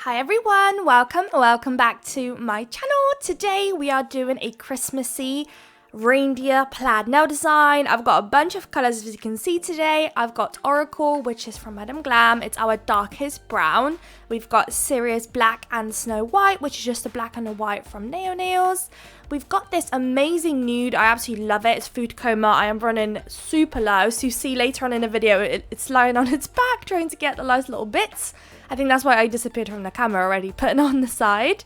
Hi everyone, welcome back to my channel. Today we are doing a Christmassy reindeer plaid nail design. I've got a bunch of colours as you can see today. I've got Oracle, which is from Madam Glam. It's our darkest brown. We've got Sirius Black and Snow White, which is just a black and a white from Nail Nails. We've got this amazing nude. I absolutely love it. It's Food Coma. I am running super low, so you see later on in the video it's lying on its back trying to get the last little bits. I think that's why I disappeared from the camera already, putting it on the side.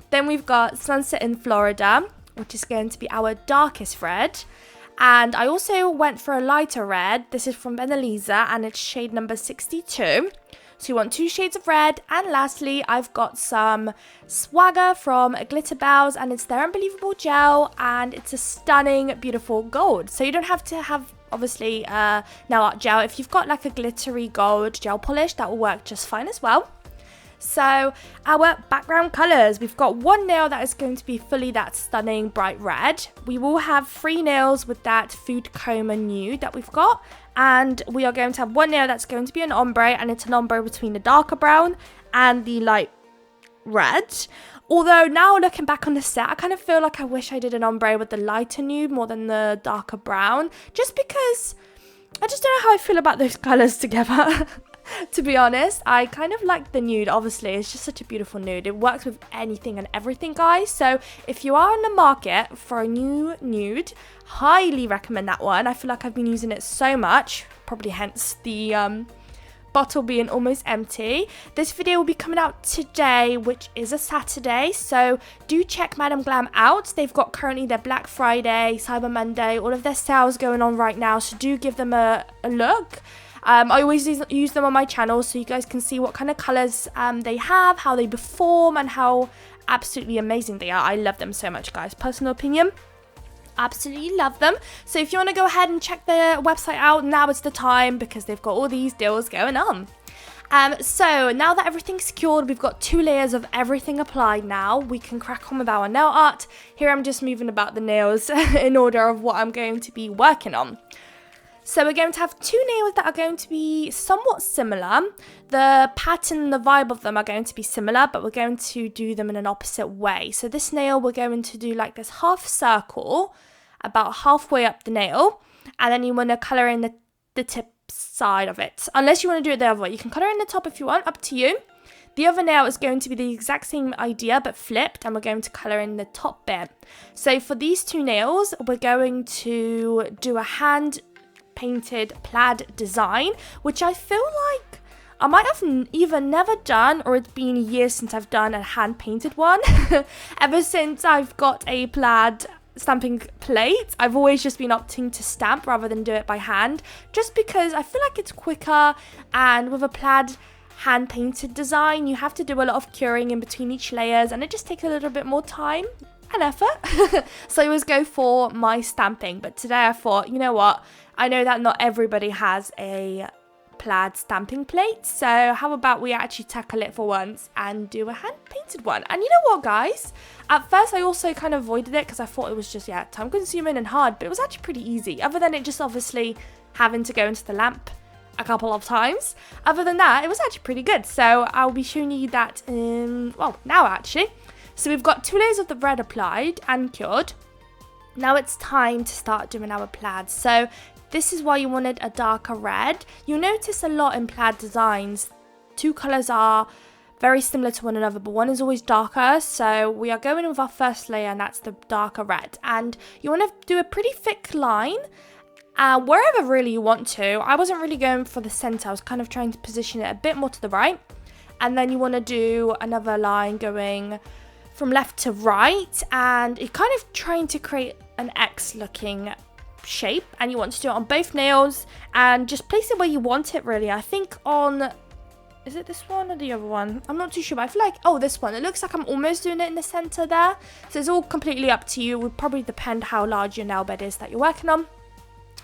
Then we've got Sunset in Florida, which is going to be our darkest red. And I also went for a lighter red. This is from Benelisa and it's shade number 62. So you want 2 shades of red. And lastly, I've got some swagger from Glitter Bells and it's their Unbelievable Gel and it's a stunning, beautiful gold. So you don't have to have obviously nail art gel. If you've got like a glittery gold gel polish, that will work just fine as well. So our background colours, we've got one nail that is going to be fully that stunning bright red. We will have 3 nails with that Food Coma nude that we've got, and we are going to have one nail that's going to be an ombre, and it's an ombre between the darker brown and the light red. Although now looking back on the set, I kind of feel like I wish I did an ombre with the lighter nude more than the darker brown, just because I just don't know how I feel about those colours together. To be honest, I kind of like the nude. Obviously, it's just such a beautiful nude. It works with anything and everything, guys. So if you are on the market for a new nude, highly recommend that one. I feel like I've been using it so much, probably hence the bottle being almost empty. This video will be coming out today, which is a Saturday, so do check Madam Glam out. They've got currently their Black Friday, Cyber Monday, all of their sales going on right now, so do give them a look. I always use them on my channel so you guys can see what kind of colours they have, how they perform, and how absolutely amazing they are. I love them so much, guys. Personal opinion, absolutely love them. So if you want to go ahead and check their website out, now is the time because they've got all these deals going on. So now that everything's secured, we've got 2 layers of everything applied now. We can crack on with our nail art. Here I'm just moving about the nails in order of what I'm going to be working on. So we're going to have 2 nails that are going to be somewhat similar. The pattern and the vibe of them are going to be similar, but we're going to do them in an opposite way. So this nail, we're going to do like this half circle, about halfway up the nail. And then you want to colour in the tip side of it. Unless you want to do it the other way. You can colour in the top if you want, up to you. The other nail is going to be the exact same idea, but flipped. And we're going to colour in the top bit. So for these 2 nails, we're going to do a hand painted plaid design, which I feel like I might have either never done or it's been years since I've done a hand painted one. Ever since I've got a plaid stamping plate, I've always just been opting to stamp rather than do it by hand, just because I feel like it's quicker, and with a plaid hand painted design you have to do a lot of curing in between each layers and it just takes a little bit more time and effort. So I always go for my stamping, but today I thought, you know what, I know that not everybody has a plaid stamping plate, so how about we actually tackle it for once and do a hand painted one. And you know what, guys, at first I also kind of avoided it because I thought it was just time consuming and hard, but it was actually pretty easy, other than it just obviously having to go into the lamp a couple of times. Other than that, it was actually pretty good, so I'll be showing you that now actually. So we've got 2 layers of the red applied and cured. Now it's time to start doing our plaid. So this is why you wanted a darker red. You'll notice a lot in plaid designs, 2 colours are very similar to one another, but one is always darker. So we are going with our first layer, and that's the darker red. And you want to do a pretty thick line wherever really you want to. I wasn't really going for the centre. I was kind of trying to position it a bit more to the right. And then you want to do another line going from left to right, and you're kind of trying to create an X looking shape, and you want to do it on both nails and just place it where you want it really. I think on, is it this one or the other one? I'm not too sure, but I feel like, oh, this one. It looks like I'm almost doing it in the center there. So it's all completely up to you. It would probably depend how large your nail bed is that you're working on,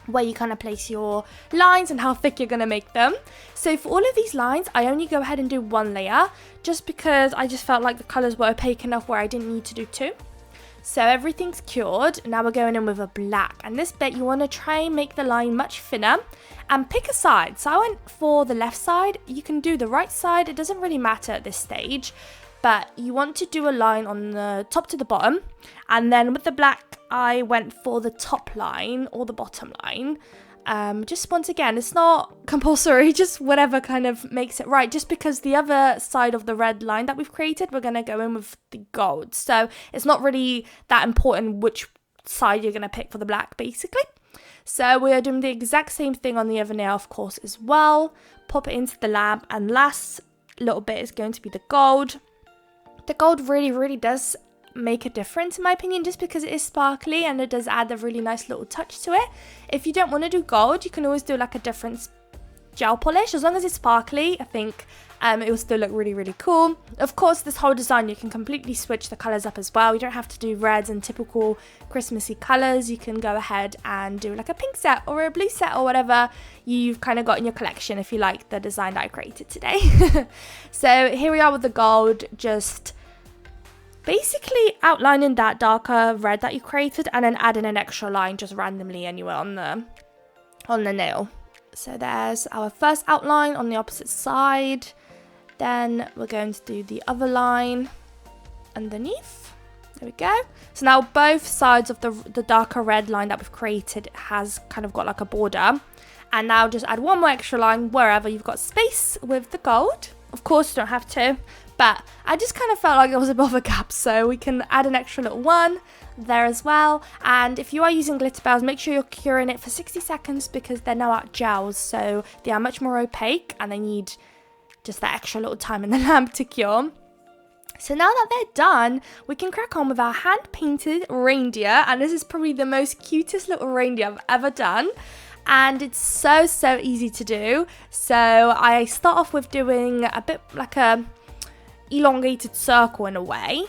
where you kind of place your lines and how thick you're going to make them. So for all of these lines, I only go ahead and do 1 layer just because I just felt like the colours were opaque enough where I didn't need to do 2. So everything's cured. Now we're going in with a black. And this bit, you want to try and make the line much thinner and pick a side. So I went for the left side. You can do the right side. It doesn't really matter at this stage. But you want to do a line on the top to the bottom. And then with the black, I went for the top line or the bottom line. Just once again, it's not compulsory, just whatever kind of makes it right. Just because the other side of the red line that we've created, we're going to go in with the gold. So it's not really that important which side you're going to pick for the black, basically. So we are doing the exact same thing on the other nail, of course, as well. Pop it into the lamp, and last little bit is going to be the gold. The gold really, really does make a difference in my opinion, just because it is sparkly and it does add a really nice little touch to it. If you don't want to do gold, you can always do like a different gel polish. As long as it's sparkly, I think it will still look really, really cool. Of course, this whole design, you can completely switch the colors up as well. You don't have to do reds and typical Christmassy colors. You can go ahead and do like a pink set or a blue set or whatever you've kind of got in your collection if you like the design that I created today. So here we are with the gold, just basically outlining that darker red that you created and then adding an extra line just randomly anywhere on the nail. So there's our first outline on the opposite side. Then we're going to do the other line underneath. There we go. So now both sides of the darker red line that we've created has kind of got like a border. And now just add one more extra line wherever you've got space with the gold. Of course, you don't have to, but I just kind of felt like there was a bit of a gap, so we can add an extra little one there as well. And if you are using glitter bells, make sure you're curing it for 60 seconds because they're now out gels, so they are much more opaque and they need just that extra little time in the lamp to cure. So now that they're done, we can crack on with our hand-painted reindeer, and this is probably the most cutest little reindeer I've ever done. And it's so easy to do. So I start off with doing a bit like a elongated circle in a way,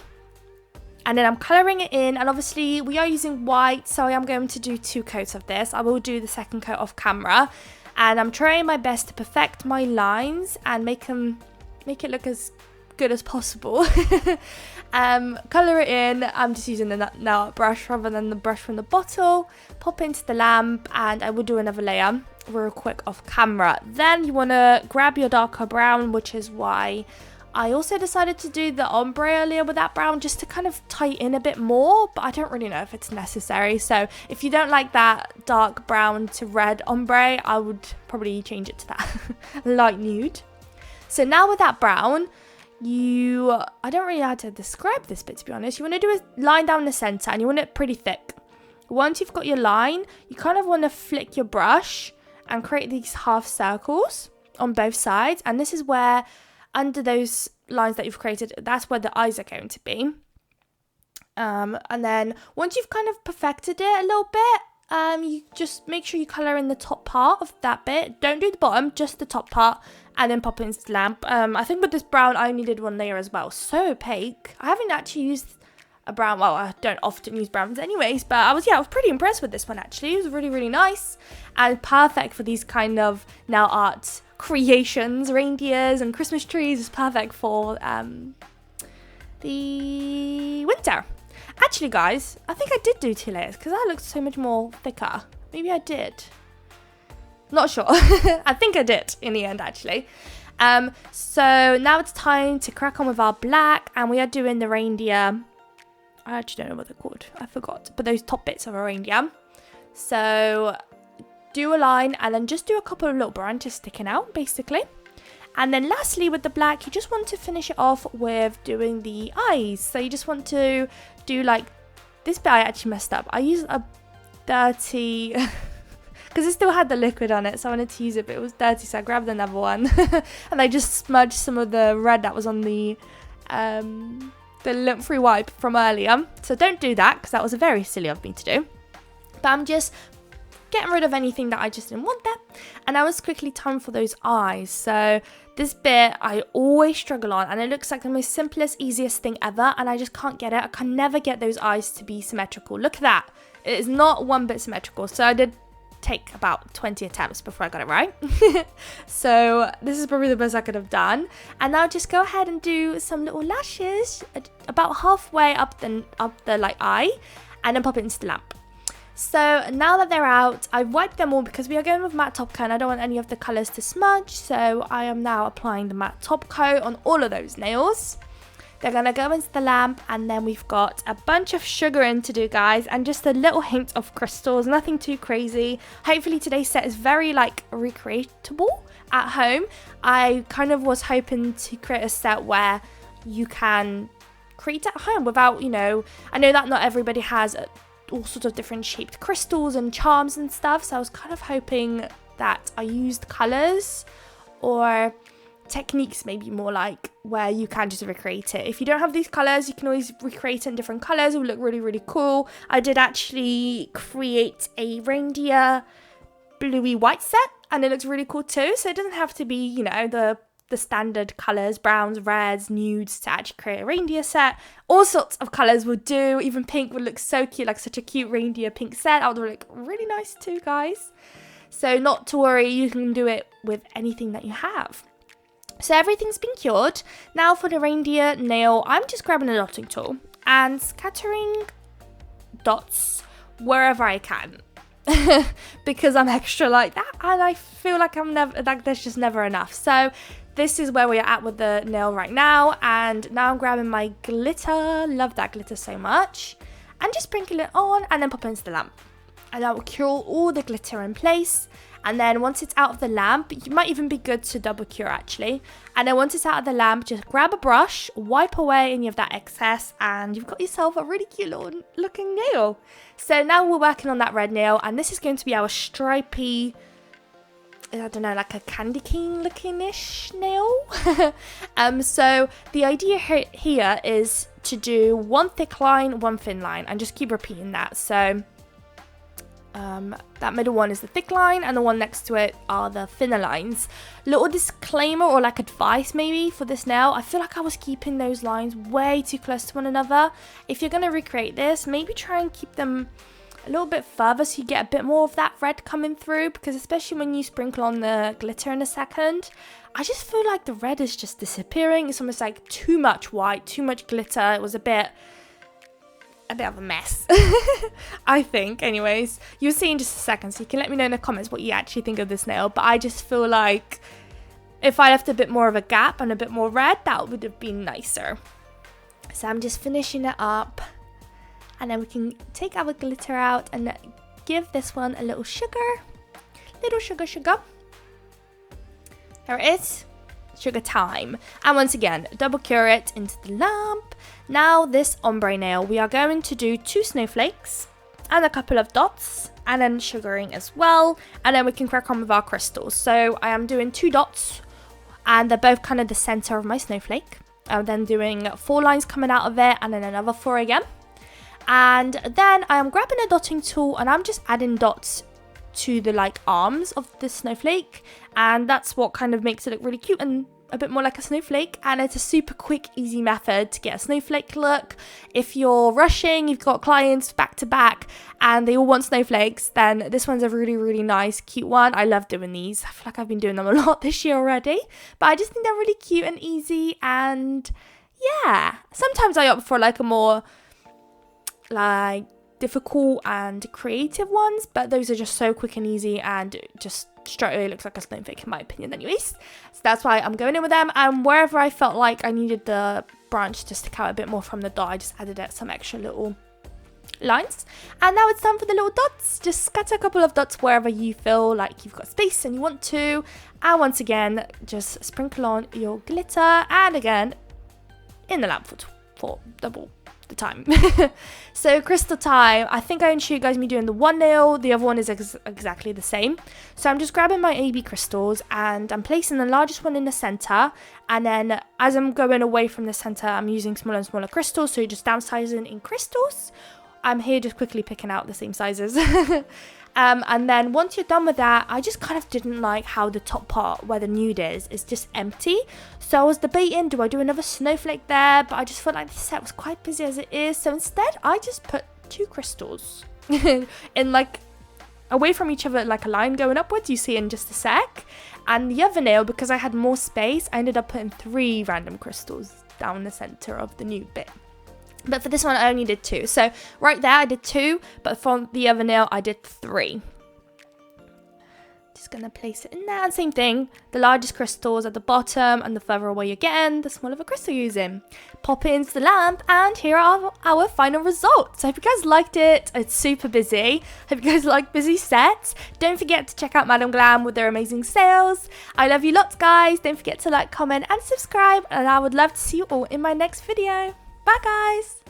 and then I'm colouring it in, and obviously we are using white, so I am going to do 2 coats of this. I will do the second coat off camera, and I'm trying my best to perfect my lines and make it look as good as possible. Colour it in. I'm just using the nail art brush rather than the brush from the bottle. Pop into the lamp, and I will do another layer real quick off camera. Then you want to grab your darker brown, which is why I also decided to do the ombre earlier with that brown, just to kind of tighten a bit more, but I don't really know if it's necessary. So if you don't like that dark brown to red ombre, I would probably change it to that light nude. So now with that brown, I don't really know how to describe this bit, to be honest. You want to do a line down the center, and you want it pretty thick. Once you've got your line, you kind of want to flick your brush and create these half circles on both sides. And this is where, under those lines that you've created, that's where the eyes are going to be. And then once you've kind of perfected it a little bit, you just make sure you colour in the top part of that bit. Don't do the bottom, just the top part, and then pop it into the lamp. I think with this brown, I only did one layer as well. So opaque. I haven't actually used a brown. Well, I don't often use browns anyways, but I was pretty impressed with this one actually. It was really, really nice and perfect for these kind of nail art creations. Reindeers and Christmas trees is perfect for the winter. Actually, guys, I think I did do 2 layers because that looks so much more thicker. Maybe I did. Not sure. I think I did in the end, actually. So now it's time to crack on with our black, and we are doing the reindeer. I actually don't know what they're called. I forgot. But those top bits of a reindeer. So do a line and then just do a couple of little branches sticking out, basically. And then lastly, with the black, you just want to finish it off with doing the eyes. So you just want to do like this bit. I actually messed up. I used a dirty because it still had the liquid on it, so I wanted to use it, but it was dirty, so I grabbed another one and I just smudged some of the red that was on the lint-free wipe from earlier. So don't do that because that was very silly of me to do. But I'm just getting rid of anything that I just didn't want there. And now it's quickly time for those eyes. So this bit I always struggle on, and it looks like the most simplest, easiest thing ever, and I just can't get it. I can never get those eyes to be symmetrical. Look at that. It is not one bit symmetrical. So I did take about 20 attempts before I got it right. So this is probably the best I could have done. And now just go ahead and do some little lashes about halfway up the like eye, and then pop it into the lamp. So now that they're out, I've wiped them all because we are going with matte top coat and I don't want any of the colours to smudge. So I am now applying the matte top coat on all of those nails. They're going to go into the lamp, and then we've got a bunch of sugaring to do, guys, and just a little hint of crystals, nothing too crazy. Hopefully today's set is very like recreatable at home. I kind of was hoping to create a set where you can create at home without, you know, I know that not everybody has all sorts of different shaped crystals and charms and stuff, so I was kind of hoping that I used colours or techniques, maybe more like where you can just recreate it. If you don't have these colours, you can always recreate it in different colours. It will look really, really cool. I did actually create a reindeer bluey white set, and it looks really cool too. So it doesn't have to be, you know, the standard colours, browns, reds, nudes, to actually create a reindeer set. All sorts of colours will do. Even pink would look so cute, like such a cute reindeer pink set. That would look really nice too, guys. So not to worry, you can do it with anything that you have. So everything's been cured. Now for the reindeer nail, I'm just grabbing a dotting tool and scattering dots wherever I can. Because I'm extra like that, and I feel like I'm never, like there's just never enough. So this is where we are at with the nail right now, and now I'm grabbing my glitter. Love that glitter so much, and just sprinkle it on and then pop it into the lamp, and that will cure all the glitter in place. And then once it's out of the lamp, it might even be good to double cure actually. And then once it's out of the lamp, just grab a brush, wipe away any of that excess, and you've got yourself a really cute little looking nail. So now we're working on that red nail, and this is going to be our stripy, I don't know, like a candy cane looking-ish nail. So the idea here is to do one thick line, one thin line, and just keep repeating that. So that middle one is the thick line, and the one next to it are the thinner lines. Little disclaimer or like advice maybe for this nail, I feel like I was keeping those lines way too close to one another. If you're going to recreate this, maybe try and keep them a little bit further so you get a bit more of that red coming through, because especially when you sprinkle on the glitter in a second, I just feel like the red is just disappearing. It's almost like too much white, too much glitter. It was a bit of a mess. I think, anyways. You'll see in just a second, so you can let me know in the comments what you actually think of this nail. But I just feel like if I left a bit more of a gap and a bit more red, that would have been nicer. So I'm just finishing it up, and then we can take our glitter out and give this one a little sugar. Little sugar. There it is. Sugar time. And once again, double cure it into the lamp. Now this ombre nail, we are going to do 2 snowflakes and a couple of dots, and then sugaring as well, and then we can crack on with our crystals. So I am doing 2 dots, and they're both kind of the center of my snowflake. I'm then doing 4 lines coming out of it, and then another 4 again. And then I am grabbing a dotting tool, and I'm just adding dots to the like arms of the snowflake, and that's what kind of makes it look really cute and a bit more like a snowflake. And it's a super quick, easy method to get a snowflake look. If you're rushing, you've got clients back to back and they all want snowflakes, then this one's a really, really nice, cute one. I love doing these. I feel like I've been doing them a lot this year already, but I just think they're really cute and easy. And yeah, sometimes I opt for like a more like difficult and creative ones, but those are just so quick and easy and just straight away looks like a snowflake in my opinion anyways. So that's why I'm going in with them, and wherever I felt like I needed the branch to stick out a bit more from the dot, I just added some extra little lines. And now it's time for the little dots. Just scatter a couple of dots wherever you feel like you've got space and you want to, and once again just sprinkle on your glitter, and again in the lamp for double the time. So crystal time, I think I showed you guys me doing the one nail, the other one is exactly the same. So I'm just grabbing my AB crystals and I'm placing the largest one in the center, and then as I'm going away from the center, I'm using smaller and smaller crystals, so you're just downsizing in crystals. I'm here just quickly picking out the same sizes. And then once you're done with that, I just kind of didn't like how the top part where the nude is just empty. So I was debating, do I do another snowflake there? But I just felt like the set was quite busy as it is. So instead, I just put 2 crystals in like away from each other like a line going upwards. You see in just a sec. And the other nail, because I had more space, I ended up putting 3 random crystals down the center of the nude bit. But for this one, I only did 2. So right there, I did 2, but for the other nail, I did 3. Just going to place it in there. And same thing, the largest crystals at the bottom, and the further away you're getting, the smaller the crystal you're using. Pop it into the lamp, and here are our final results. I hope you guys liked it. It's super busy. Hope you guys like busy sets. Don't forget to check out Madam Glam with their amazing sales. I love you lots, guys. Don't forget to like, comment, and subscribe, and I would love to see you all in my next video. Bye, guys.